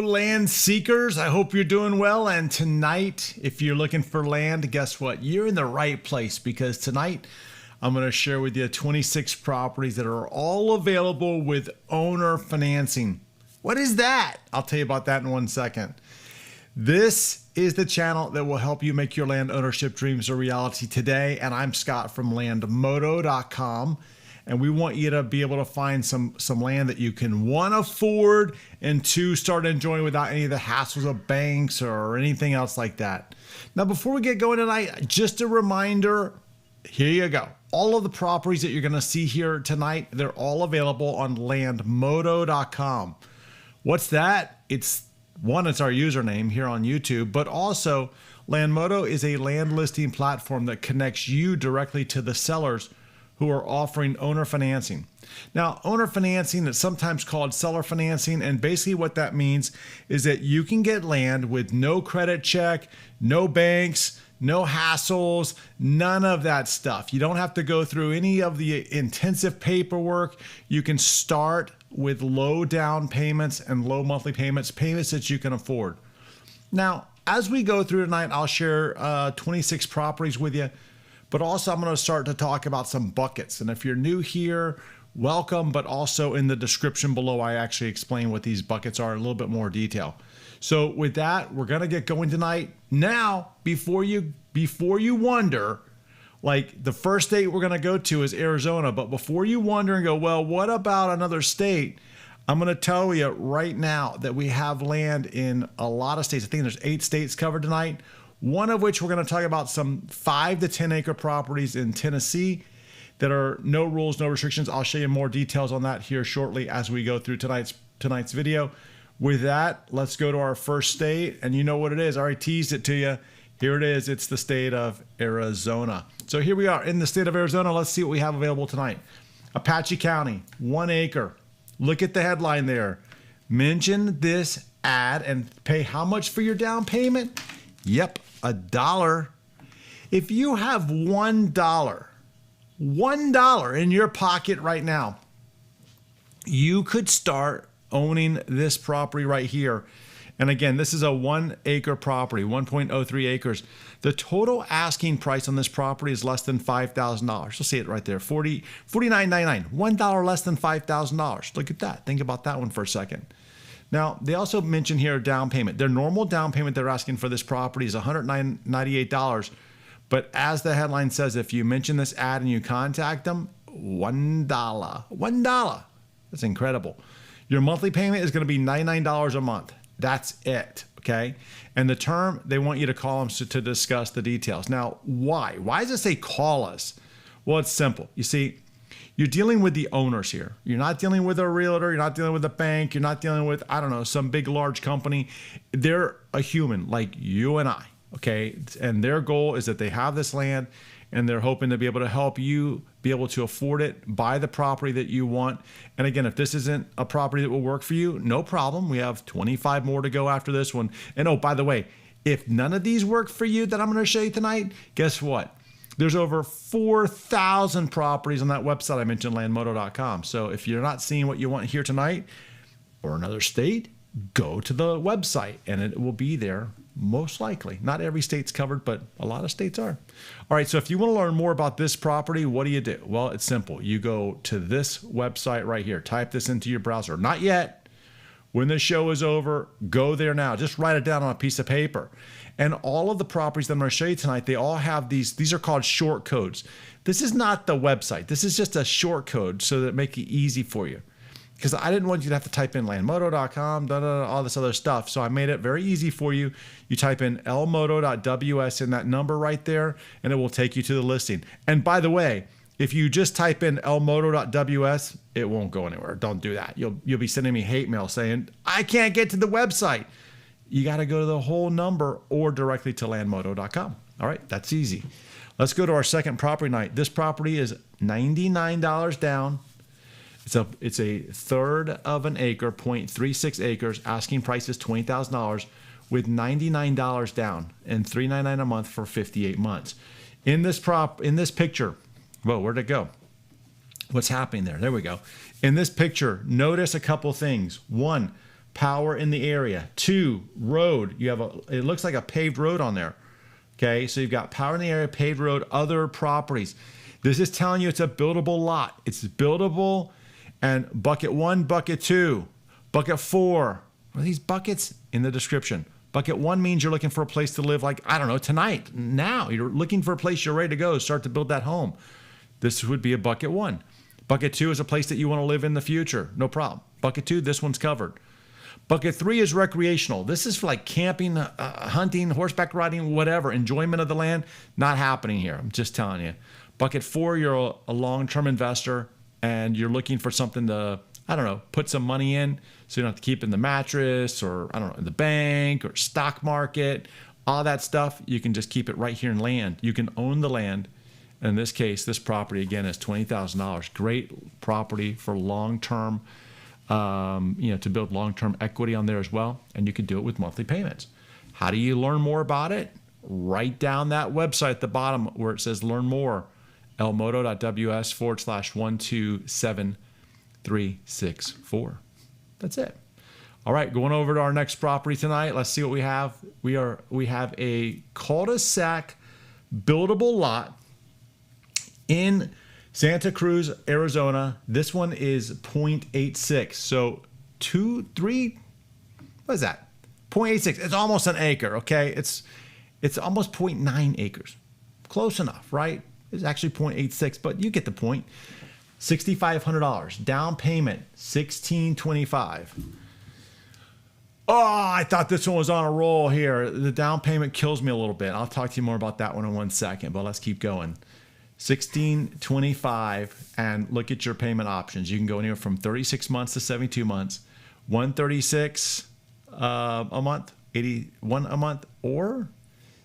land seekers. I hope you're doing well. And tonight, if you're looking for land, guess what? You're in the right place, because tonight I'm going to share with you 26 properties that are all available with owner financing. What is that? I'll tell you about that in 1 second. This is the channel that will help you make your land ownership dreams a reality today. And I'm Scott from landmodo.com. And we want you to be able to find some land that you can, one, afford, and two, start enjoying without any of the hassles of banks or anything else like that. Now, before we get going tonight, just a reminder, here you go. All of the properties that you're going to see here tonight, they're all available on landmodo.com. What's that? It's our username here on YouTube, but also Landmodo is a land listing platform that connects you directly to the sellers who are offering owner financing. Now, owner financing is sometimes called seller financing, and basically what that means is that you can get land with no credit check, no banks, no hassles, none of that stuff. You don't have to go through any of the intensive paperwork. You can start with low down payments and low monthly payments that you can afford. Now, as we go through tonight, I'll share 26 properties with you. But also, I'm going to start to talk about some buckets. And if you're new here, welcome. But also in the description below, I actually explain what these buckets are in a little bit more detail. So with that, we're going to get going tonight. Now, before you wonder, like the first state we're going to go to is Arizona. But before you wonder and go, well, what about another state? I'm going to tell you right now that we have land in a lot of states. I think there's 8 states covered tonight. One of which we're going to talk about some 5 to 10 acre properties in Tennessee that are no rules, no restrictions. I'll show you more details on that here shortly as we go through tonight's video. With that, let's go to our first state, and you know what it is. I already teased it to you. Here it is. It's the state of Arizona. So here we are in the state of Arizona. Let's see what we have available tonight. Apache County, 1 acre. Look at the headline there. Mention this ad and pay how much for your down payment? Yep, $1. If you have $1 in your pocket right now, you could start owning this property right here. And again, this is a 1 acre property, 1.03 acres. The total asking price on this property is less than $5,000. You'll see it right there, $49.99, $1 less than $5,000. Look at that. Think about that one for a second. Now, they also mention here down payment. Their normal down payment they're asking for this property is $198. But as the headline says, if you mention this ad and you contact them, $1. $1. That's incredible. Your monthly payment is going to be $99 a month. That's it, okay? And the term, they want you to call them to discuss the details. Now, why? Why does it say call us? Well, it's simple. You see, you're dealing with the owners here. You're not dealing with a realtor. You're not dealing with a bank. You're not dealing with, I don't know, some big, large company. They're a human like you and I, okay? And their goal is that they have this land and they're hoping to be able to help you be able to afford it, buy the property that you want. And again, if this isn't a property that will work for you, no problem. We have 25 more to go after this one. And oh, by the way, if none of these work for you that I'm going to show you tonight, guess what? There's over 4,000 properties on that website I mentioned, landmodo.com. So if you're not seeing what you want here tonight or another state, go to the website and it will be there most likely. Not every state's covered, but a lot of states are. All right, so if you want to learn more about this property, what do? Well, it's simple. You go to this website right here. Type this into your browser. Not yet. When the show is over, go there now. Just write it down on a piece of paper. And all of the properties that I'm going to show you tonight, they all have these are called short codes. This is not the website. This is just a short code so that it make it easy for you. Because I didn't want you to have to type in landmodo.com, all this other stuff. So I made it very easy for you. You type in lmodo.ws in that number right there, and it will take you to the listing. And by the way, if you just type in lmodo.ws, it won't go anywhere. Don't do that. You'll be sending me hate mail saying, I can't get to the website. You got to go to the whole number or directly to landmodo.com. All right, that's easy. Let's go to our second property night. This property is $99 down. It's a third of an acre, 0.36 acres. Asking price is $20,000 with $99 down and $399 a month for 58 months. In this picture, whoa, where'd it go? What's happening there? There we go. In this picture, notice a couple things. One, power in the area. 2, road. You have it looks like a paved road on there. Okay, so you've got power in the area, paved road, other properties. This is telling you it's a buildable lot. It's buildable. And bucket 1, bucket 2, bucket 4. What are these buckets? In the description. Bucket 1 means you're looking for a place to live, like, I don't know, tonight, now. You're looking for a place you're ready to go, start to build that home. This would be a bucket 1. Bucket 2 is a place that you want to live in the future. No problem. Bucket 2, this one's covered. Bucket 3 is recreational. This is for like camping, hunting, horseback riding, whatever. Enjoyment of the land. Not happening here. I'm just telling you. Bucket 4, you're a long-term investor and you're looking for something to, I don't know, put some money in so you don't have to keep in the mattress or, I don't know, in the bank or stock market. All that stuff, you can just keep it right here in land. You can own the land. In this case, this property, again, is $20,000. Great property for long-term, to build long-term equity on there as well. And you can do it with monthly payments. How do you learn more about it? Write down that website at the bottom where it says learn more, elmoto.ws/127-364. That's it. All right, going over to our next property tonight. Let's see what we have. We have a cul-de-sac buildable lot in Santa Cruz, Arizona. This one is 0.86. So 3, what is that? 0.86. It's almost an acre, okay? It's almost 0.9 acres. Close enough, right? It's actually 0.86, but you get the point. $6,500. Down payment, $1,625. Oh, I thought this one was on a roll here. The down payment kills me a little bit. I'll talk to you more about that one in 1 second, but let's keep going. $1,625, and look at your payment options. You can go anywhere from 36 months to 72 months, $136 a month, $81 a month, or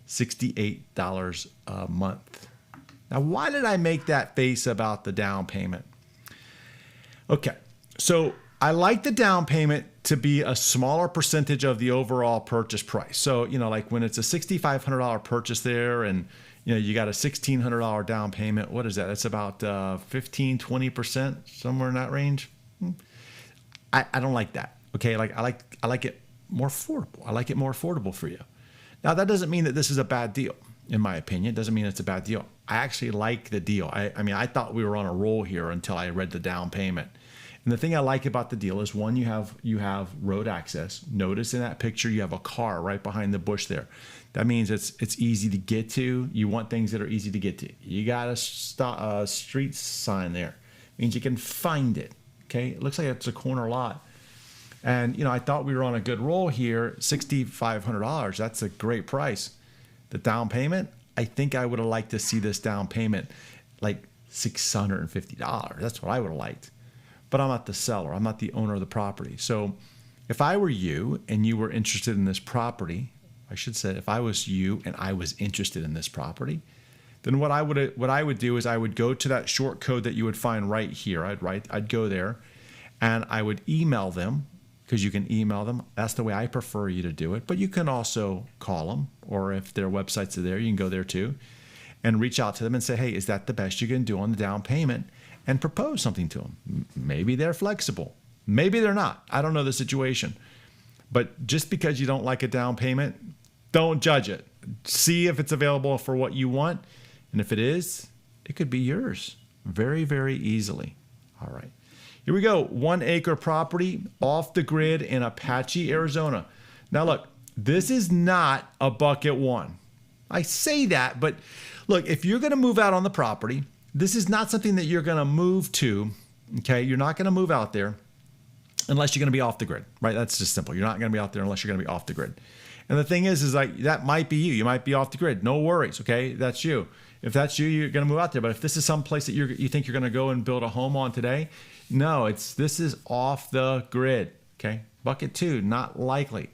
$68 a month. Now, why did I make that face about the down payment? Okay, so I like the down payment to be a smaller percentage of the overall purchase price. So, like when it's a $6,500 purchase there and, you got a $1,600 down payment. What is that? That's about 15, 20%, somewhere in that range. I don't like that. Okay, like I like it more affordable. I like it more affordable for you. Now, that doesn't mean that this is a bad deal, in my opinion. It doesn't mean it's a bad deal. I actually like the deal. I thought we were on a roll here until I read the down payment. And the thing I like about the deal is, one, you have road access. Notice in that picture you have a car right behind the bush there. That means it's easy to get to. You want things that are easy to get to. You got a street sign there. It means you can find it. Okay, it looks like it's a corner lot. And I thought we were on a good roll here. $6,500. That's a great price. The down payment, I think I would have liked to see this down payment like $650. That's what I would have liked. But I'm not the seller. I'm not the owner of the property. So if I were you and you were interested in this property, I should say, if I was you and I was interested in this property, then what I would do is I would go to that short code that you would find right here. I'd go there and I would email them, because you can email them. That's the way I prefer you to do it. But you can also call them, or if their websites are there, you can go there too and reach out to them and say, hey, is that the best you can do on the down payment? And propose something to them. Maybe they're flexible. Maybe they're not. I don't know the situation. But just because you don't like a down payment, don't judge it. See if it's available for what you want. And if it is, it could be yours very, very easily. All right. Here we go. 1 acre property off the grid in Apache, Arizona. Now look, this is not a bucket 1. I say that, but look, if you're going to move out on the property, this is not something that you're going to move to. Okay. You're not going to move out there unless you're going to be off the grid, right? That's just simple. You're not going to be out there unless you're going to be off the grid. And the thing is like, that might be you. You might be off the grid. No worries. Okay. That's you. If that's you, you're going to move out there. But if this is some place that you think you're going to go and build a home on today, no, this is off the grid. Okay. Bucket 2, not likely.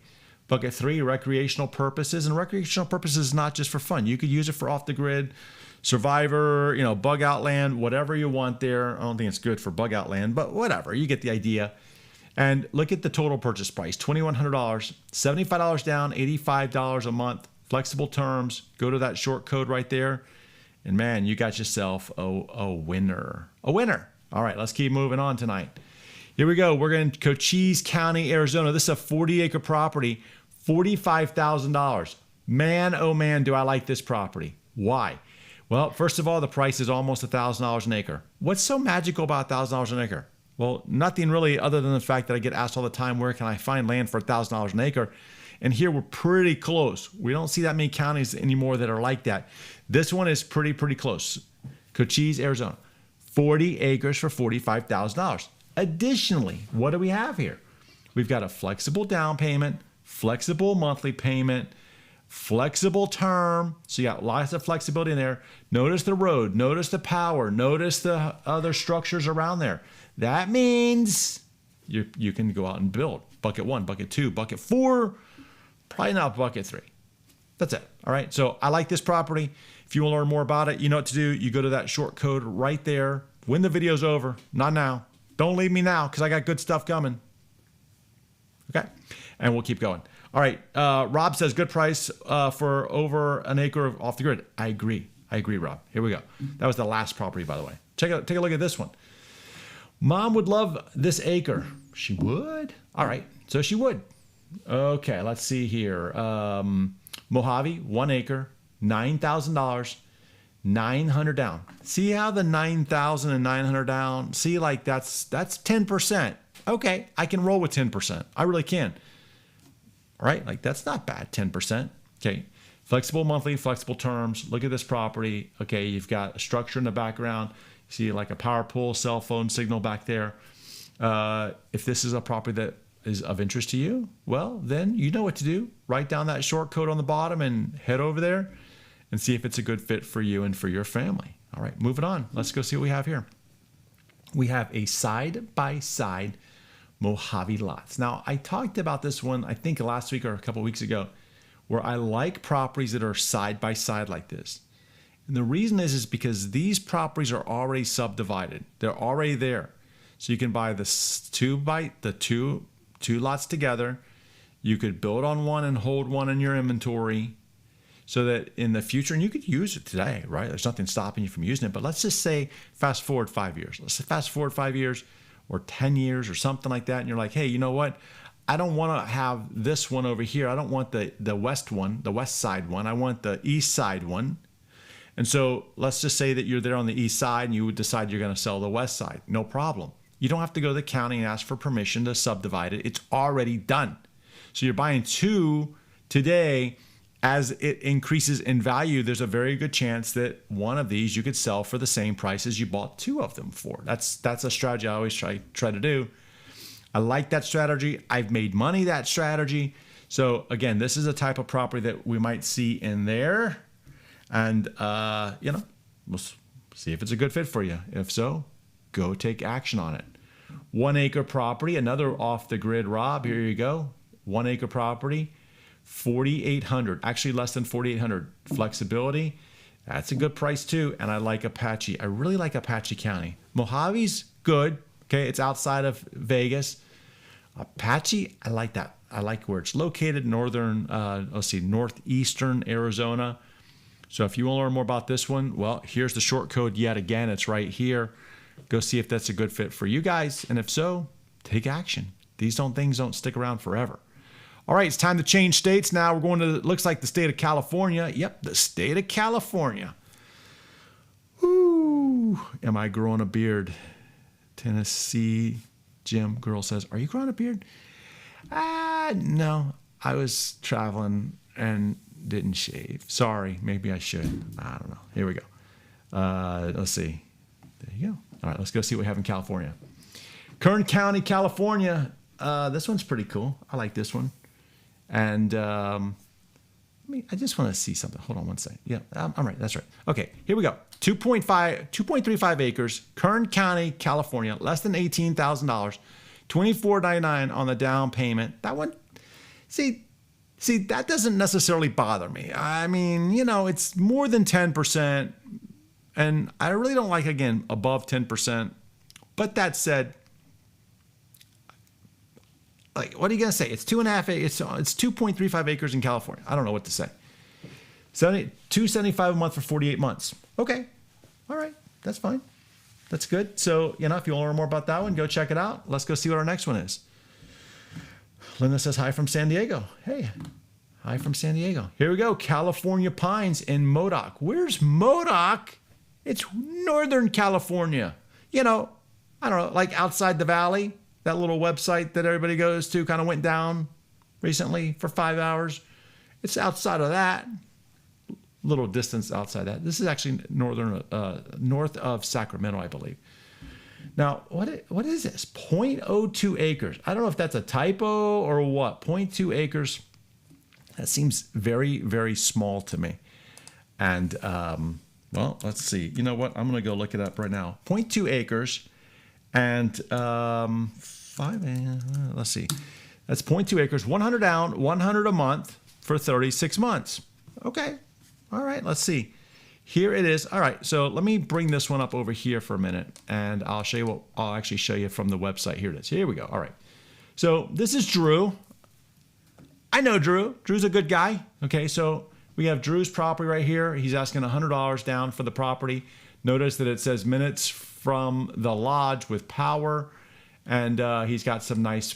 Bucket 3, recreational purposes. And recreational purposes is not just for fun. You could use it for off the grid, survivor, bug out land, whatever you want there. I don't think it's good for bug out land, but whatever. You get the idea. And look at the total purchase price, $2,100, $75 down, $85 a month, flexible terms. Go to that short code right there. And man, you got yourself a winner. A winner. All right, let's keep moving on tonight. Here we go. We're going to Cochise County, Arizona. This is a 40-acre property, $45,000. Man, oh man, do I like this property. Why? Well, first of all, the price is almost $1,000 an acre. What's so magical about $1,000 an acre? Well, nothing really other than the fact that I get asked all the time, where can I find land for $1,000 an acre? And here we're pretty close. We don't see that many counties anymore that are like that. This one is pretty close. Cochise, Arizona. 40 acres for $45,000. Additionally, what do we have here? We've got a flexible down payment, flexible monthly payment, flexible term. So you got lots of flexibility in there. Notice the road, notice the power, notice the other structures around there. That means you can go out and build. Bucket 1, bucket 2, bucket 4, probably not bucket 3. That's it. All right. So I like this property. If you want to learn more about it, you know what to do. You go to that short code right there. When the video's over, not now. Don't leave me now because I got good stuff coming. Okay. And we'll keep going. All right. Rob says good price for over an acre off the grid. I agree. Rob. Here we go. That was the last property, by the way. Take a look at this one. Mom would love this acre. She would? All right. So she would. Okay. Let's see here. Mojave, 1 acre, $9,000, 900 down. See how the 9,000 and 900 down? See, like that's 10%. Okay. I can roll with 10%. I really can. All right. Like that's not bad. 10%. Okay. Flexible monthly, flexible terms. Look at this property. Okay. You've got a structure in the background. You see like a power pole, cell phone signal back there. If this is a property that is of interest to you, well, then you know what to do. Write down that short code on the bottom and head over there and see if it's a good fit for you and for your family. All right, moving on. Let's go see what we have here. We have a side-by-side Mojave lots. Now, I talked about this one, I think last week or a couple weeks ago, where I like properties that are side-by-side like this. And the reason is because these properties are already subdivided. They're already there. So you can buy the two lots together. You could build on one and hold one in your inventory so that in the future, and you could use it today, right? There's nothing stopping you from using it. But let's just say fast forward 5 years. Let's say fast forward 5 years or 10 years or something like that. And you're like, hey, you know what? I don't want to have this one over here. I don't want the west one, the west side one. I want the east side one. And so let's just say that you're there on the east side and you would decide you're going to sell the west side. No problem. You don't have to go to the county and ask for permission to subdivide it. It's already done. So you're buying two today. As it increases in value, there's a very good chance that one of these you could sell for the same price as you bought two of them for. That's a strategy I always try to do. I like that strategy. I've made money that strategy. So again, this is a type of property that we might see in there. And, we'll see if it's a good fit for you. If so, go take action on it. 1 acre property, another off the grid, Rob. Here you go. 1 acre property, 4,800. Actually, less than 4,800. Flexibility. That's a good price too. And I like Apache. I really like Apache County. Mojave's good. Okay, it's outside of Vegas. Apache, I like that. I like where it's located. Northeastern Arizona. So if you want to learn more about this one, well, here's the short code yet again. It's right here. Go see if that's a good fit for you guys. And if so, take action. These things don't stick around forever. All right, it's time to change states now. We're going to, looks like the state of California. Yep, the state of California. Woo! Am I growing a beard? Tennessee Jim girl says, are you growing a beard? No, I was traveling and didn't shave. Sorry, maybe I should. I don't know. Here we go. Let's see. There you go. All right, let's go see what we have in California. Kern County, California. This one's pretty cool. I like this one. And I just want to see something. Hold on one second. Yeah, I'm right. That's right. Okay, here we go. 2.35 acres, Kern County, California, less than $18,000, $24.99 on the down payment. That one, see, that doesn't necessarily bother me. I mean, it's more than 10%, and I really don't like, again, above 10%. But that said, like, what are you gonna say? It's 2.5 acres. It's 2.35 acres in California. I don't know what to say. $275 a month for 48 months. Okay, all right, that's fine. that's good. So, you know, if you want to learn more about that one, go check it out. Let's go see what our next one is. Linda says hi from San Diego. Hey, hi from San Diego. Here we go. California Pines in Modoc. Where's Modoc? It's Northern California. You know, I don't know, like outside the valley. That little website that everybody goes to kind of went down recently for 5 hours. It's outside of that. Little distance outside that. This is actually north of Sacramento, I believe. Now, what is this? 0.02 acres. I don't know if that's a typo or what. 0.2 acres. That seems very, very small to me. And, well, let's see. You know what? I'm going to go look it up right now. 0.2 acres. And let's see. That's 0.2 acres. 100 down, 100 a month for 36 months. Okay. All right. Let's see. Here it is. All right, so let me bring this one up over here for a minute, and I'll show you what I'll actually show you from the website. Here it is. Here we go. All right. So this is Drew. I know Drew. Drew's a good guy. Okay, so we have Drew's property right here. He's asking $100 down for the property. Notice that it says minutes from the lodge with power, and he's got some nice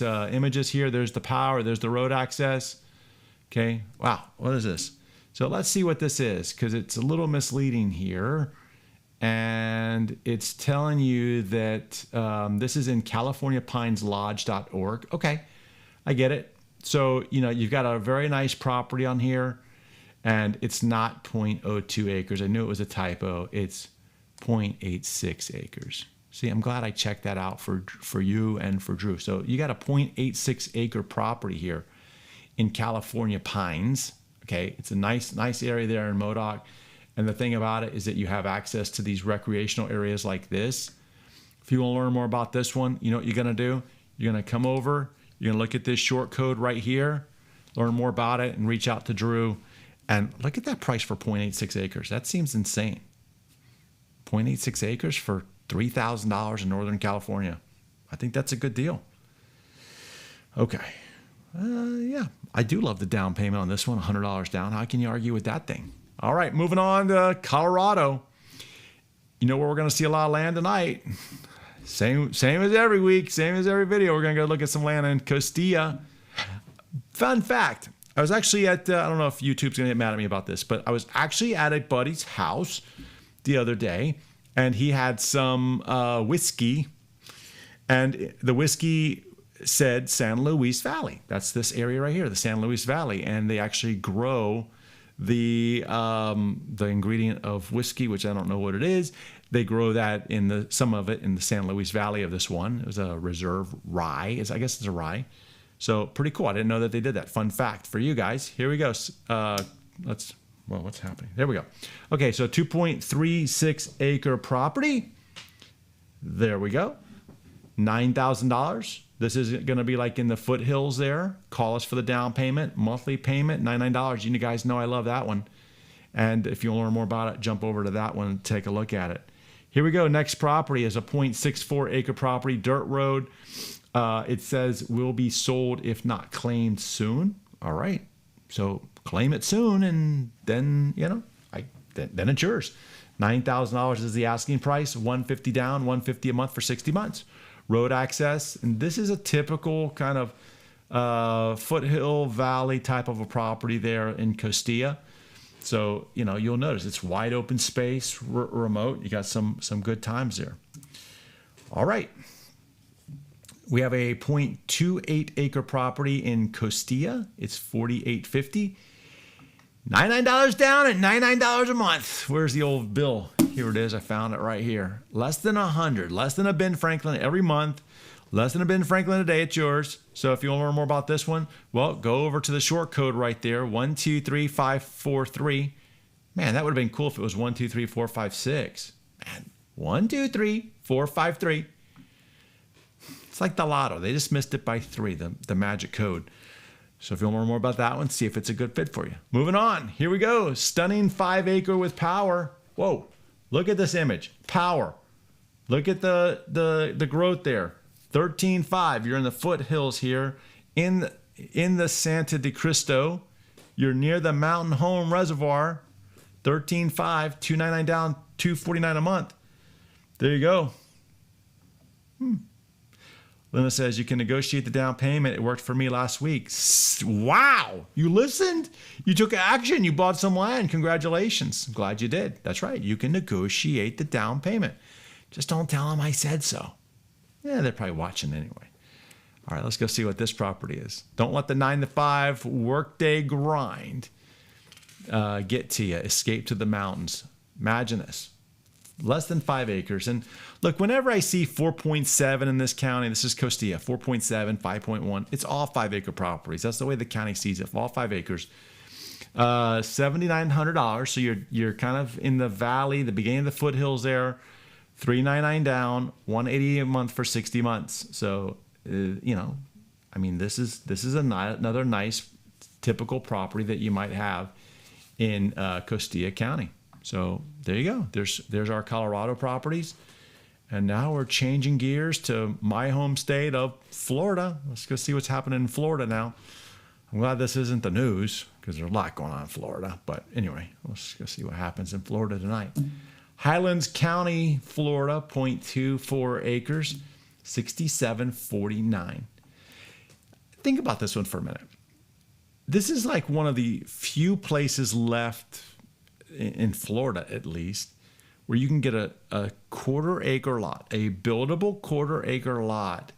images here. There's the power. There's the road access. Okay. Wow. What is this? So let's see what this is, because it's a little misleading here. And it's telling you that this is in CaliforniaPinesLodge.org. Okay, I get it. So, you know, you've got a very nice property on here, and it's not 0.02 acres. I knew it was a typo. It's 0.86 acres. See, I'm glad I checked that out for you and for Drew. So you got a 0.86 acre property here in California Pines. Okay, it's a nice area there in Modoc. And the thing about it is that you have access to these recreational areas like this. If you want to learn more about this one, you know what you're going to do? You're going to come over, you're going to look at this short code right here, learn more about it, and reach out to Drew. And look at that price for 0.86 acres. That seems insane. 0.86 acres for $3,000 in Northern California. I think that's a good deal. Okay. Yeah, I do love the down payment on this one, $100 down. How can you argue with that thing? All right, moving on to Colorado. You know where we're going to see a lot of land tonight? Same as every week, same as every video. We're going to go look at some land in Costilla. Fun fact, I was actually at, I don't know if YouTube's going to get mad at me about this, but I was actually at a buddy's house the other day, and he had some whiskey, and the whiskey said San Luis Valley. That's this area right here, the San Luis Valley, and they actually grow the ingredient of whiskey, which I don't know what it is. They grow that in some of it in the San Luis Valley of this one. It was a reserve rye. I guess it's a rye. So pretty cool. I didn't know that they did that. Fun fact for you guys. Here we go. What's happening? There we go. Okay, so 2.36 acre property. There we go. $9,000. This is going to be like in the foothills there. Call us for the down payment, monthly payment, $99. You guys know I love that one. And if you want to learn more about it, jump over to that one and take a look at it. Here we go. Next property is a 0.64 acre property, dirt road. It says will be sold if not claimed soon. All right. So claim it soon, and then, you know, then it's yours. $9,000 is the asking price, $150 down, $150 a month for 60 months. Road access, and this is a typical kind of foothill valley type of a property there in Costilla. So, you know, you'll notice it's wide open space, remote. You got some good times there. All right. We have a 0.28 acre property in Costilla. It's $4,850. $99 down and $99 a month. Where's the old bill? Here it is. I found it right here. Less than 100, less than a Ben Franklin every month, less than a Ben Franklin a day. It's yours. So if you want to learn more about this one, well, go over to the short code right there, 123543. Man, that would have been cool if it was 123456. Man, 123453. It's like the lotto. They just missed it by 3, the magic code. So if you want to learn more about that one, see if it's a good fit for you. Moving on. Here we go. Stunning 5 acre with power. Whoa. Look at this image. Power. Look at the growth there. 13.5. You're in the foothills here in the Santa de Cristo. You're near the Mountain Home Reservoir. 13.5. $299 down, $249 a month. There you go. Linda says you can negotiate the down payment. It worked for me last week. Wow. You listened. You took action. You bought some land. Congratulations. I'm glad you did. That's right. You can negotiate the down payment. Just don't tell them I said so. Yeah, they're probably watching anyway. All right, let's go see what this property is. Don't let the 9-to-5 workday grind get to you. Escape to the mountains. Imagine this. Less than 5 acres. And look, whenever I see 4.7 in this county, this is Costilla, 4.7, 5.1, it's all 5-acre properties. That's the way the county sees it, all 5 acres. $7,900. So you're kind of in the valley, the beginning of the foothills there. $399 down, $180 a month for 60 months. So I mean, this is another nice typical property that you might have in Costilla County. So there you go. There's our Colorado properties. And now we're changing gears to my home state of Florida. Let's go see what's happening in Florida now. I'm glad this isn't the news because there's a lot going on in Florida. But anyway, let's go see what happens in Florida tonight. Highlands County, Florida, 0.24 acres, $67.49. Think about this one for a minute. This is like one of the few places left in Florida, at least, where you can get a quarter-acre lot, a buildable quarter-acre lot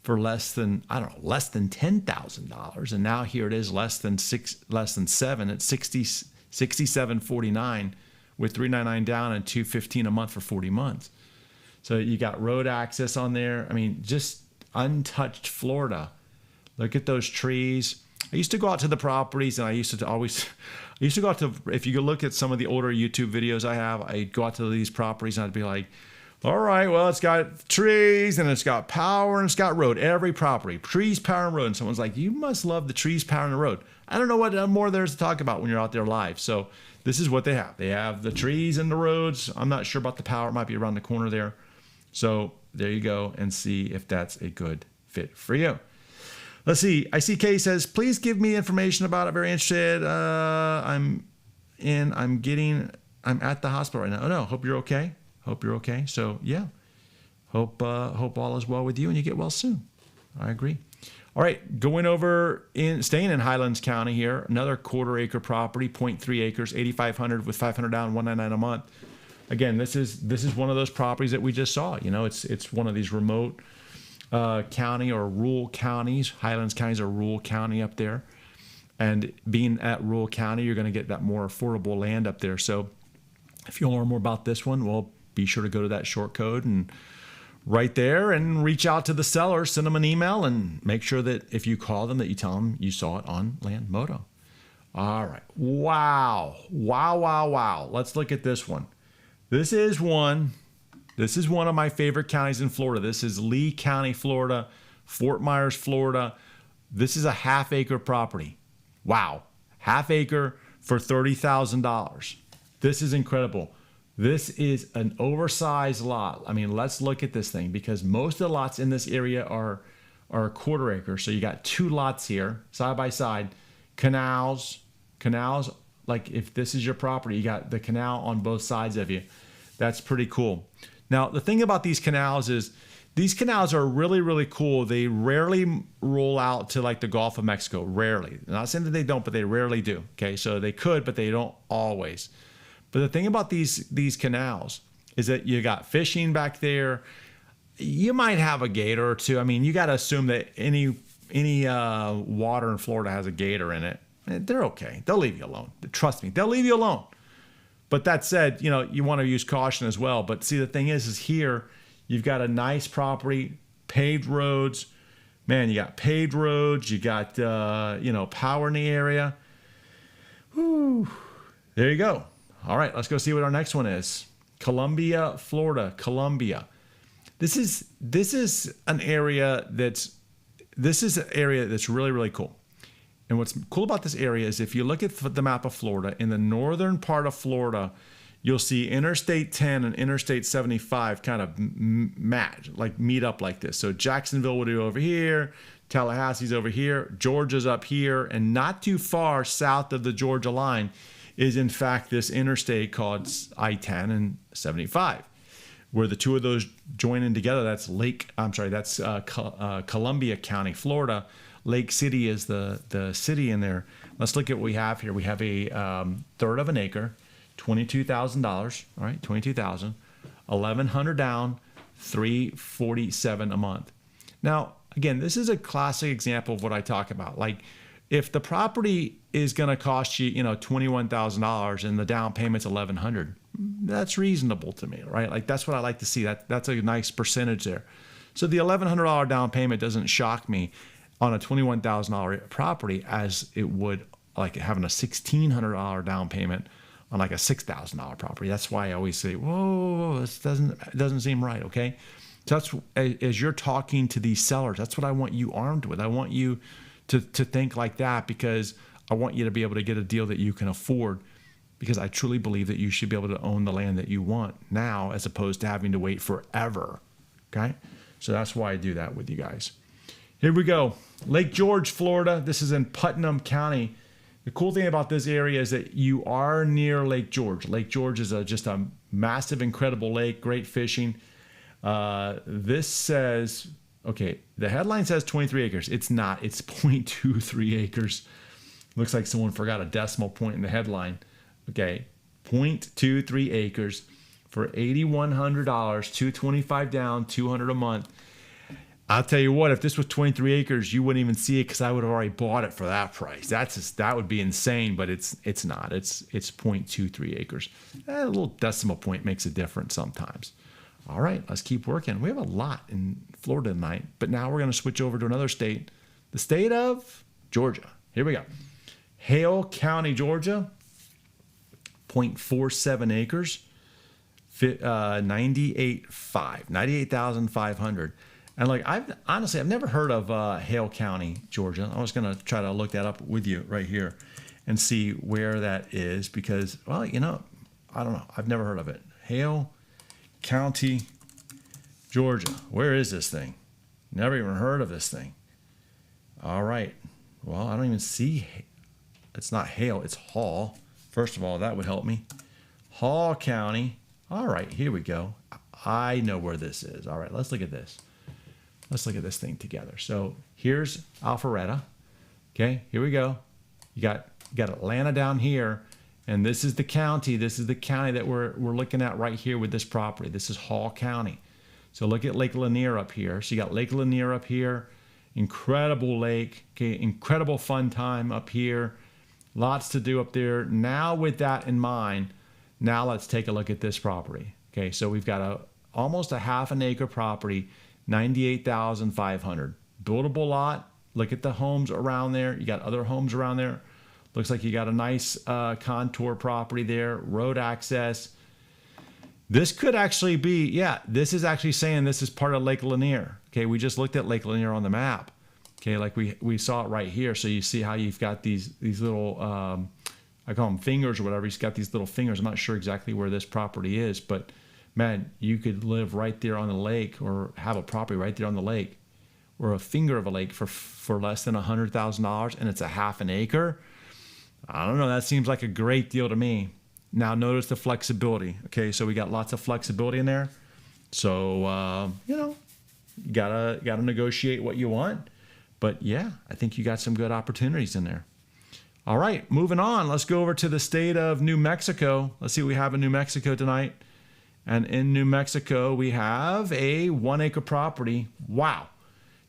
for less than $10,000. And now here it is, less than $7,000 at $67.49 with $399 down and $215 a month for 40 months. So you got road access on there. I mean, just untouched Florida. Look at those trees. I used to go out to the properties, and I used to go out to, if you go look at some of the older YouTube videos I have, I'd go out to these properties and I'd be like, all right, well, it's got trees and it's got power and it's got road. Every property, trees, power, and road. And someone's like, you must love the trees, power, and the road. I don't know what more there's to talk about when you're out there live. So this is what they have. They have the trees and the roads. I'm not sure about the power. It might be around the corner there. So there you go, and see if that's a good fit for you. Let's see. I see Kay says, please give me information about it. Very interested. I'm at the hospital right now. Oh no, hope you're okay. Hope you're okay. So yeah, hope all is well with you and you get well soon. I agree. All right, staying in Highlands County here, another quarter-acre property, 0.3 acres, $8,500 with $500 down, $199 a month. Again, this is one of those properties that we just saw. You know, it's one of these remote county or rural counties. Highlands County is a rural county up there, and being at rural county, you're going to get that more affordable land up there. So if you want to learn more about this one, well, be sure to go to that short code and right there and reach out to the seller, send them an email, and make sure that if you call them that you tell them you saw it on Land Moto. All right. Wow. Let's look at this one. This is one of my favorite counties in Florida. This is Lee County, Florida, Fort Myers, Florida. This is a half-acre property. Wow. Half-acre for $30,000. This is incredible. This is an oversized lot. I mean, let's look at this thing because most of the lots in this area are a quarter acre. So you got 2 lots here, side by side. Canals, like if this is your property, you got the canal on both sides of you. That's pretty cool. Now, the thing about these canals is these canals are really, really cool. They rarely roll out to like the Gulf of Mexico. Rarely. I'm not saying that they don't, but they rarely do. Okay, so they could, but they don't always. But the thing about these canals is that you got fishing back there. You might have a gator or two. I mean, you got to assume that any water in Florida has a gator in it. They're okay. They'll leave you alone. Trust me, they'll leave you alone. But that said, you know, you want to use caution as well. But see, the thing is here, you've got a nice property, paved roads. Man, you got paved roads. You got, power in the area. Whew. There you go. All right, let's go see what our next one is. Columbia, Florida. Columbia. This is an area that's really, really cool. And what's cool about this area is if you look at the map of Florida, in the northern part of Florida, you'll see Interstate 10 and Interstate 75 kind of meet up like this. So Jacksonville would be over here, Tallahassee's over here, Georgia's up here, and not too far south of the Georgia line is in fact this interstate called I-10 and 75. where the two of those join in together, that's Columbia County, Florida. Lake City is the city in there. Let's look at what we have here. We have a third of an acre, $22,000. All right, $22,000, $1,100 down, $347 a month. Now, again, this is a classic example of what I talk about. Like, if the property is going to cost you, $21,000 and the down payment's $1,100, that's reasonable to me, right? Like, that's what I like to see. That's a nice percentage there. So the $1,100 down payment doesn't shock me on a $21,000 property as it would like having a $1,600 down payment on like a $6,000 property. That's why I always say, whoa, this doesn't seem right. Okay. So that's, as you're talking to these sellers, that's what I want you armed with. I want you to think like that, because I want you to be able to get a deal that you can afford, because I truly believe that you should be able to own the land that you want now, as opposed to having to wait forever. Okay. So that's why I do that with you guys. Here we go. Lake George, Florida. This is in Putnam County. The cool thing about this area is that you are near Lake George. Lake George is just a massive, incredible lake, great fishing. This says, okay, the headline says 23 acres. It's not. It's 0.23 acres. Looks like someone forgot a decimal point in the headline. Okay, 0.23 acres for $8,100, $225 down, $200 a month. I'll tell you what, if this was 23 acres, you wouldn't even see it, because I would have already bought it for that price. That would be insane, but it's not. It's 0.23 acres. A little decimal point makes a difference sometimes. All right, let's keep working. We have a lot in Florida tonight, but now we're going to switch over to another state, the state of Georgia. Here we go. Hale County, Georgia, 0.47 acres, 98,500. And like, I've never heard of Hale County, Georgia. I was going to try to look that up with you right here and see where that is, because, well, I don't know. I've never heard of it. Hale County, Georgia. Where is this thing? Never even heard of this thing. All right. Well, I don't even see. It's not Hale. It's Hall. First of all, that would help me. Hall County. All right. Here we go. I know where this is. All right. Let's look at this. Let's look at this thing together. So here's Alpharetta. Okay, here we go. You got Atlanta down here, and this is the county. This is the county that we're looking at right here with this property. This is Hall County. So look at Lake Lanier up here. So you got Lake Lanier up here. Incredible lake. Okay, incredible fun time up here. Lots to do up there. Now with that in mind, now let's take a look at this property. Okay, so we've got almost a half an acre property, 98,500. Buildable lot. Look at the homes around there. You got other homes around there. Looks like you got a nice contour property there. Road access. This could actually be, yeah, this is actually saying this is part of Lake Lanier. Okay, we just looked at Lake Lanier on the map. Okay, like we saw it right here. So you see how you've got these little, I call them fingers or whatever. You've got these little fingers. I'm not sure exactly where this property is, but man, you could live right there on the lake, or have a property right there on the lake, or a finger of a lake for less than $100,000, and it's a half an acre. I don't know. That seems like a great deal to me. Now notice the flexibility. Okay, so we got lots of flexibility in there. So you gotta negotiate what you want. But yeah, I think you got some good opportunities in there. All right, moving on. Let's go over to the state of New Mexico. Let's see what we have in New Mexico tonight. And in New Mexico, we have a 1 acre property. Wow.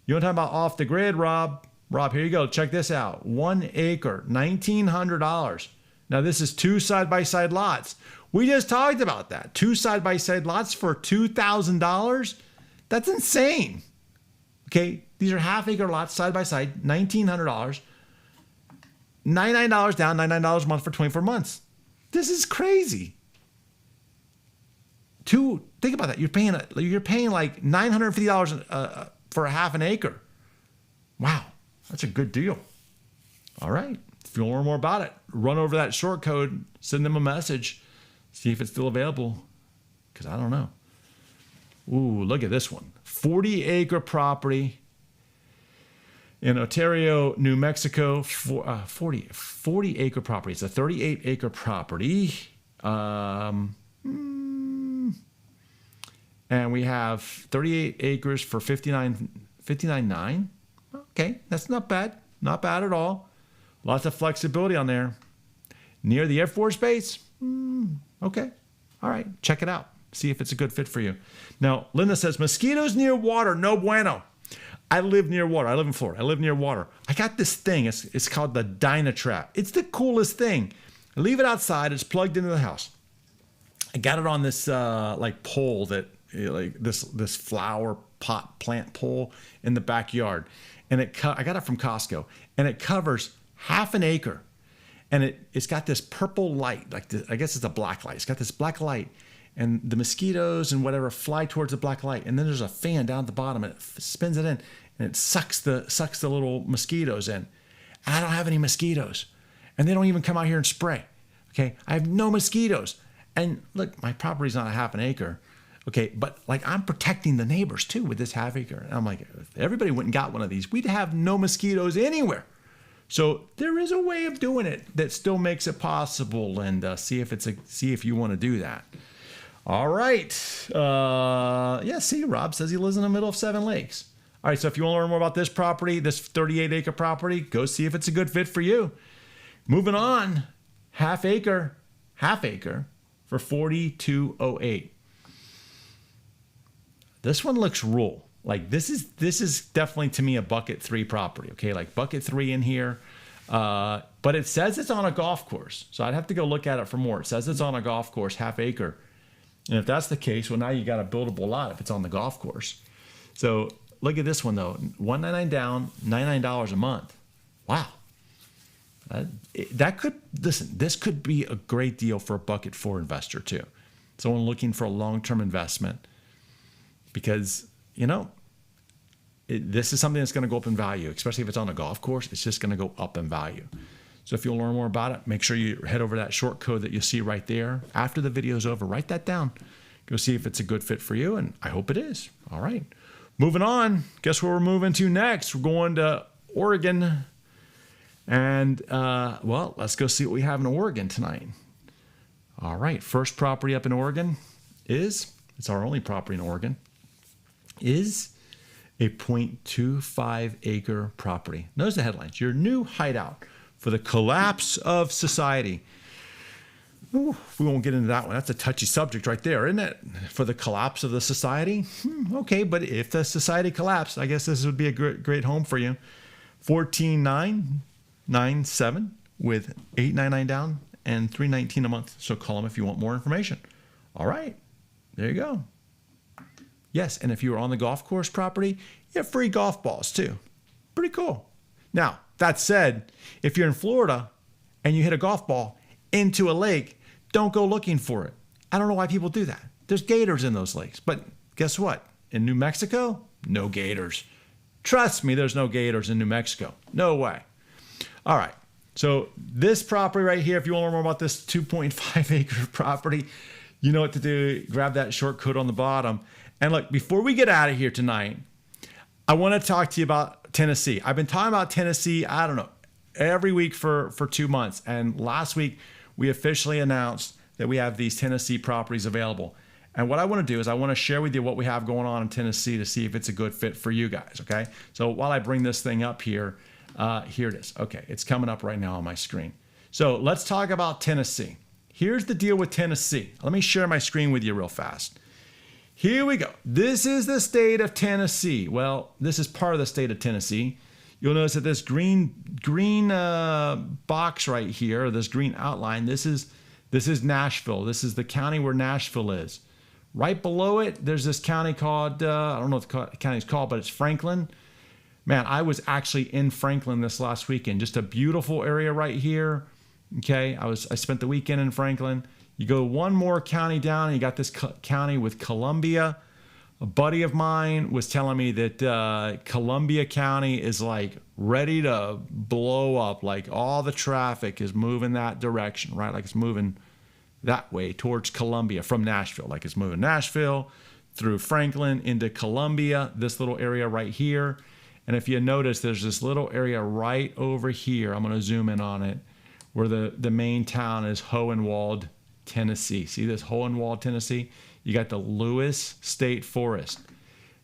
You want to talk about off the grid, Rob? Rob, here you go. Check this out. 1 acre, $1,900. Now, this is 2 side-by-side lots. We just talked about that. 2 side-by-side lots for $2,000. That's insane. Okay, these are half-acre lots side-by-side, $1,900. $99 down, $99 a month for 24 months. This is crazy. Think about that. You're paying like $950 for a half an acre. Wow, that's a good deal. All right. If you want to learn more about it, run over that short code, send them a message, see if it's still available, because I don't know. Ooh, look at this one. 40 acre property in Ontario, New Mexico. 40 acre property. It's a 38 acre property. And we have 38 acres for 59.9. Okay, that's not bad. Not bad at all. Lots of flexibility on there. Near the Air Force Base? Okay. All right, check it out. See if it's a good fit for you. Now, Linda says, mosquitoes near water, no bueno. I live near water. I live in Florida. I live near water. I got this thing. It's called the Dynatrap. It's the coolest thing. I leave it outside. It's plugged into the house. I got it on this like pole that like this flower pot plant pole in the backyard, and I got it from Costco, and it covers half an acre, and it's got this purple light, like I guess it's a black light. It's got this black light, and the mosquitoes and whatever fly towards the black light, and then there's a fan down at the bottom, and it spins it in, and it sucks the little mosquitoes in. I don't have any mosquitoes, and they don't even come out here and spray. Okay, I have no mosquitoes. And look, my property's not a half an acre. Okay, but like I'm protecting the neighbors too with this half acre. And I'm like, if everybody went and got one of these, we'd have no mosquitoes anywhere. So there is a way of doing it that still makes it possible, and see if you want to do that. All right. Yeah, see, Rob says he lives in the middle of 7 lakes. All right, so if you want to learn more about this property, this 38-acre property, go see if it's a good fit for you. Moving on, half acre for $42.08. This one looks rural. Like this is definitely to me a bucket 3 property. Okay, like bucket 3 in here, but it says it's on a golf course, so I'd have to go look at it for more. It says it's on a golf course, half acre, and if that's the case, well now you got a buildable lot if it's on the golf course. So look at this one though, $199 down, $99 a month. Wow. This could be a great deal for a bucket 4 investor too. Someone looking for a long-term investment, because, you know, this is something that's going to go up in value, especially if it's on a golf course. It's just going to go up in value. So if you'll learn more about it, make sure you head over to that short code that you see right there. After the video is over, write that down. Go see if it's a good fit for you, and I hope it is. All right. Moving on. Guess where we're moving to next? We're going to Oregon. And, well, let's go see what we have in Oregon tonight. All right. First property up in Oregon it's our only property in Oregon, is a 0.25 acre property. Notice the headlines. Your new hideout for the collapse of society. Ooh, we won't get into that one. That's a touchy subject right there, isn't it? For the collapse of the society? Okay, but if the society collapsed, I guess this would be a great home for you. 14,997 with $899 down and $319 a month. So call them if you want more information. All right, there you go. Yes, and if you were on the golf course property, you have free golf balls too. Pretty cool. Now, that said, if you're in Florida and you hit a golf ball into a lake, don't go looking for it. I don't know why people do that. There's gators in those lakes. But guess what? In New Mexico, no gators. Trust me, there's no gators in New Mexico. No way. All right. So this property right here, if you want to learn more about this 2.5 acre property, you know what to do. Grab that short code on the bottom. And look, before we get out of here tonight, I want to talk to you about Tennessee. I've been talking about Tennessee, I don't know, every week for 2 months. And last week, we officially announced that we have these Tennessee properties available. And what I want to do is I want to share with you what we have going on in Tennessee to see if it's a good fit for you guys, okay? So while I bring this thing up here, here it is. Okay, it's coming up right now on my screen. So let's talk about Tennessee. Here's the deal with Tennessee. Let me share my screen with you real fast. Here we go. This is the state of Tennessee. Well, this is part of the state of Tennessee. You'll notice that this green box right here, this green outline, this is Nashville. This is the county where Nashville is. Right below it, there's this county called, I don't know what the county's called, but it's Franklin. Man, I was actually in Franklin this last weekend. Just a beautiful area right here. Okay, I spent the weekend in Franklin. You go one more county down, and you got this county with Columbia. A buddy of mine was telling me that Columbia County is like ready to blow up. Like all the traffic is moving that direction, right? Like it's moving that way towards Columbia from Nashville. Like it's moving Nashville through Franklin into Columbia, this little area right here. And if you notice, there's this little area right over here. I'm going to zoom in on it, where the main town is Hohenwald, Tennessee. See this Hohenwald, Tennessee? You got the Lewis State Forest.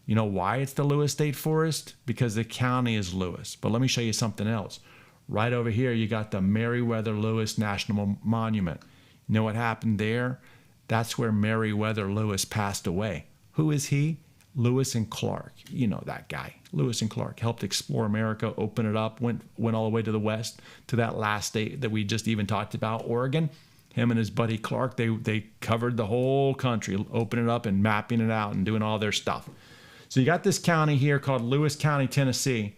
You know why it's the Lewis State Forest? Because the county is Lewis. But let me show you something else. Right over here, you got the Meriwether Lewis National Monument. You know what happened there? That's where Meriwether Lewis passed away. Who is he? Lewis and Clark. You know that guy. Lewis and Clark helped explore America, open it up, went all the way to the west, to that last state that we just even talked about, Oregon. Him and his buddy Clark, they covered the whole country, opening it up and mapping it out and doing all their stuff. So you got this county here called Lewis County, Tennessee.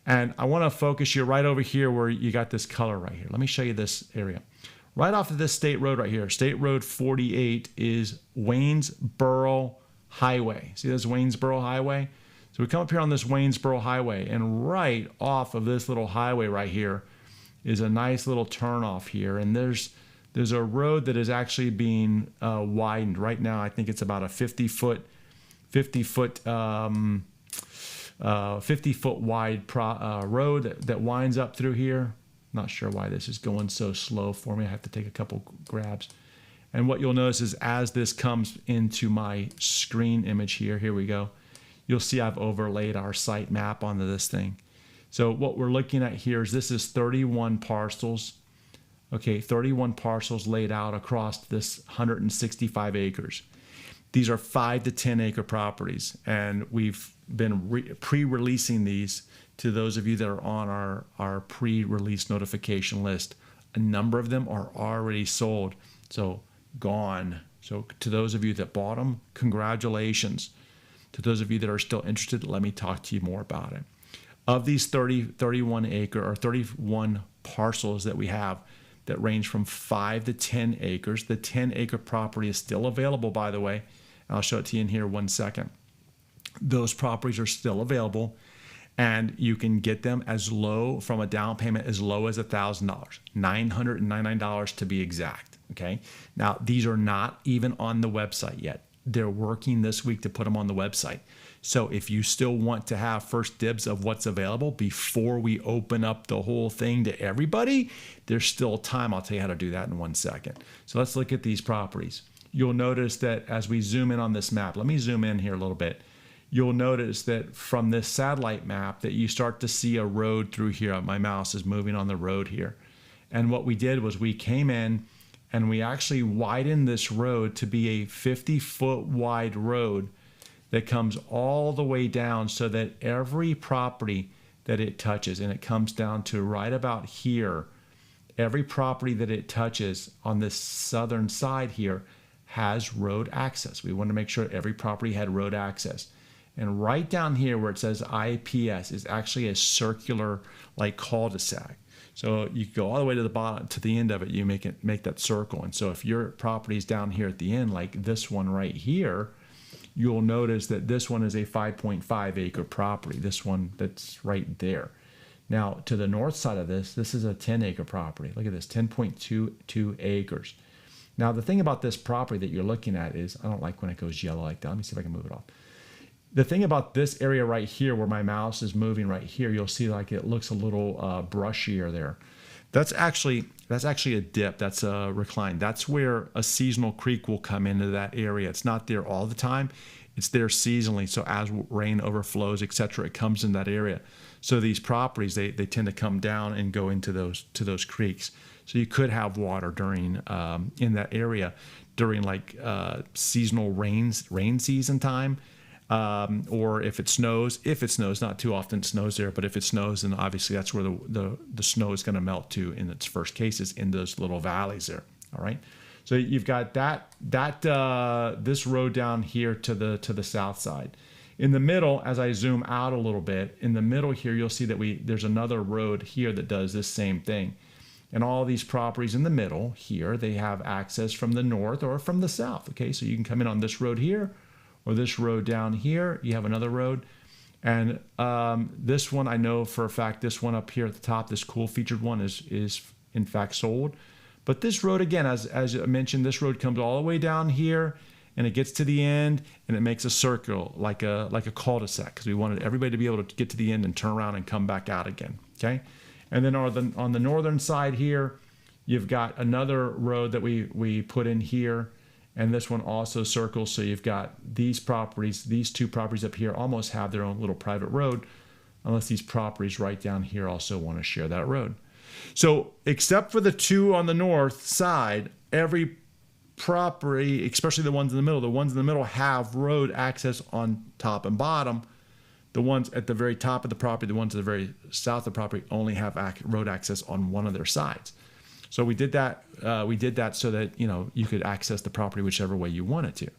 And I want to focus you right over here where you got this color right here. Let me show you this area. Right off of this state road right here, State Road 48 is Waynesboro Highway. See this Waynesboro Highway? So we come up here on this Waynesboro Highway, and right off of this little highway right here is a nice little turnoff here. And there's a road that is actually being widened right now. I think it's about a 50 foot wide road that winds up through here. Not sure why this is going so slow for me. I have to take a couple grabs. And what you'll notice is as this comes into my screen image here we go, you'll see I've overlaid our site map onto this thing. So what we're looking at here is this is 31 parcels. Okay, 31 parcels laid out across this 165 acres. These are 5 to 10 acre properties, and we've been pre-releasing these to those of you that are on our pre-release notification list. A number of them are already sold, so gone. So to those of you that bought them, congratulations. To those of you that are still interested, let me talk to you more about it. Of these 31 parcels that we have that range from 5 to 10 acres, the 10 acre property is still available, by the way. I'll show it to you in here 1 second. Those properties are still available, and you can get them as low from a down payment as low as $1,000, $999 to be exact. Okay. Now these are not even on the website yet. They're working this week to put them on the website. So if you still want to have first dibs of what's available before we open up the whole thing to everybody, there's still time. I'll tell you how to do that in 1 second. So let's look at these properties. You'll notice that as we zoom in on this map, let me zoom in here a little bit. You'll notice that from this satellite map that you start to see a road through here. My mouse is moving on the road here. And what we did was we came in and we actually widened this road to be a 50-foot wide road that comes all the way down so that every property that it touches, and it comes down to right about here, every property that it touches on this southern side here has road access. We want to make sure every property had road access. And right down here where it says IPS is actually a circular like cul-de-sac. So you go all the way to the bottom, to the end of it, you make that circle. And so if your property is down here at the end, like this one right here, you'll notice that this one is a 5.5 acre property. This one that's right there. Now to the north side of this is a 10 acre property. Look at this, 10.22 acres. Now the thing about this property that you're looking at is, I don't like when it goes yellow like that. Let me see if I can move it off. The thing about this area right here where my mouse is moving right here, you'll see like it looks a little brushier there. That's actually a dip. That's a recline. That's where a seasonal creek will come into that area. It's not there all the time. It's there seasonally. So as rain overflows, etc., it comes in that area. So these properties, they tend to come down and go into those creeks. So you could have water during in that area during like seasonal rain season time. Or if it snows, not too often it snows there, but if it snows, then obviously that's where the snow is going to melt to in its first cases in those little valleys there. All right. So you've got this road down here to the south side. In the middle, as I zoom out a little bit, in the middle here, you'll see that there's another road here that does this same thing. And all these properties in the middle here, they have access from the north or from the south. Okay. So you can come in on this road here, or this road down here. You have another road. And this one, I know for a fact, this one up here at the top, this cool featured one is in fact sold. But this road, again, as I mentioned, this road comes all the way down here and it gets to the end and it makes a circle like a cul-de-sac, because we wanted everybody to be able to get to the end and turn around and come back out again. Okay. And then on the northern side here, you've got another road that we put in here. And this one also circles. So you've got these properties, these two properties up here almost have their own little private road, unless these properties right down here also want to share that road. So except for the two on the north side, every property, especially the ones in the middle have road access on top and bottom. The ones at the very top of the property, the ones at the very south of the property only have road access on one of their sides. So we did that. So that you could access the property whichever way you wanted to.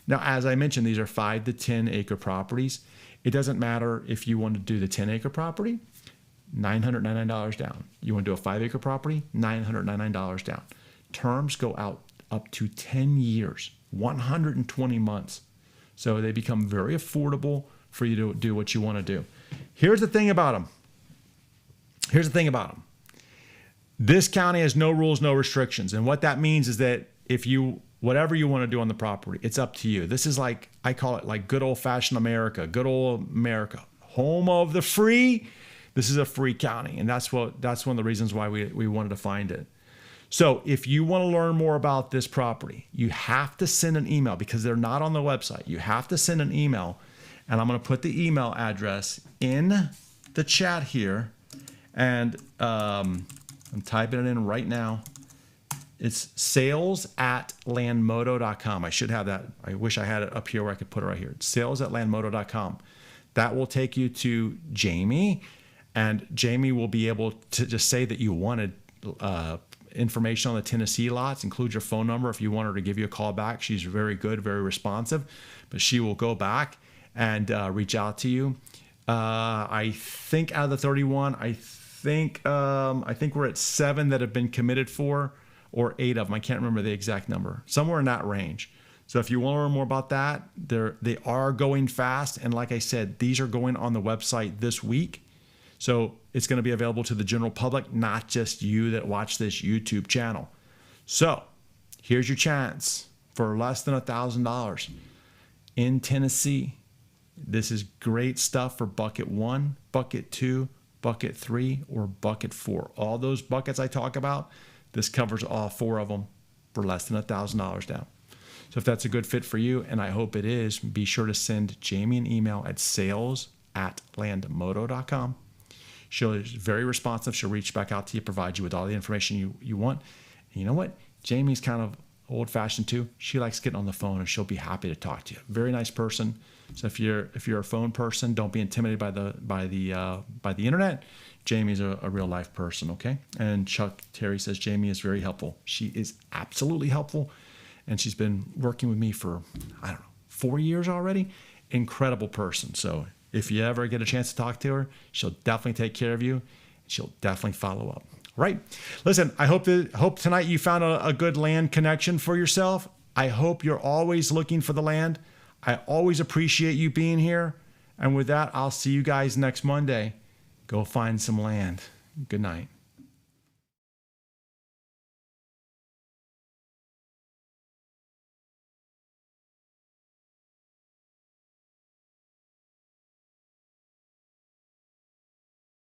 Now, as I mentioned, these are 5 to 10 acre properties. It doesn't matter if you want to do the 10 acre property, $999 down. You want to do a 5 acre property, $999 down. Terms go out up to 10 years, 120 months. So they become very affordable for you to do what you want to do. Here's the thing about them. This county has no rules, no restrictions. And what that means is that whatever you want to do on the property, it's up to you. This is like, I call it like good old fashioned America, home of the free. This is a free county. And that's one of the reasons why we wanted to find it. So if you want to learn more about this property, you have to send an email because they're not on the website. You have to send an email, and I'm going to put the email address in the chat here, and I'm typing it in right now. It's sales@landmodo.com. I should have that. I wish I had it up here where I could put it right here. It's sales@landmodo.com. That will take you to Jamie, and Jamie will be able to just say that you wanted information on the Tennessee lots, include your phone number if you want her to give you a call back. She's very good, very responsive, but she will go back and reach out to you. I think out of the 31, I think we're at 7 that have been committed for, or 8 of them. I can't remember the exact number, somewhere in that range. So if you want to learn more about that, they are going fast. And like I said, these are going on the website this week. So it's going to be available to the general public, not just you that watch this YouTube channel. So here's your chance for less than $1,000 in Tennessee. This is great stuff for bucket 1, bucket 2, bucket 3, or bucket 4. All those buckets I talk about, this covers all 4 of them for less than $1,000 down. So if that's a good fit for you, and I hope it is, be sure to send Jamie an email at sales@landmodo.com. She's very responsive. She'll reach back out to you, provide you with all the information you want. And you know what? Jamie's kind of old-fashioned too. She likes getting on the phone, and she'll be happy to talk to you. Very nice person. So if you're a phone person, don't be intimidated by the internet. Jamie's a real life person, okay? And Chuck Terry says Jamie is very helpful. She is absolutely helpful, and she's been working with me for 4 years already. Incredible person. So if you ever get a chance to talk to her, she'll definitely take care of you. She'll definitely follow up. Right? Listen, I hope tonight you found a good land connection for yourself. I hope you're always looking for the land. I always appreciate you being here. And with that, I'll see you guys next Monday. Go find some land. Good night.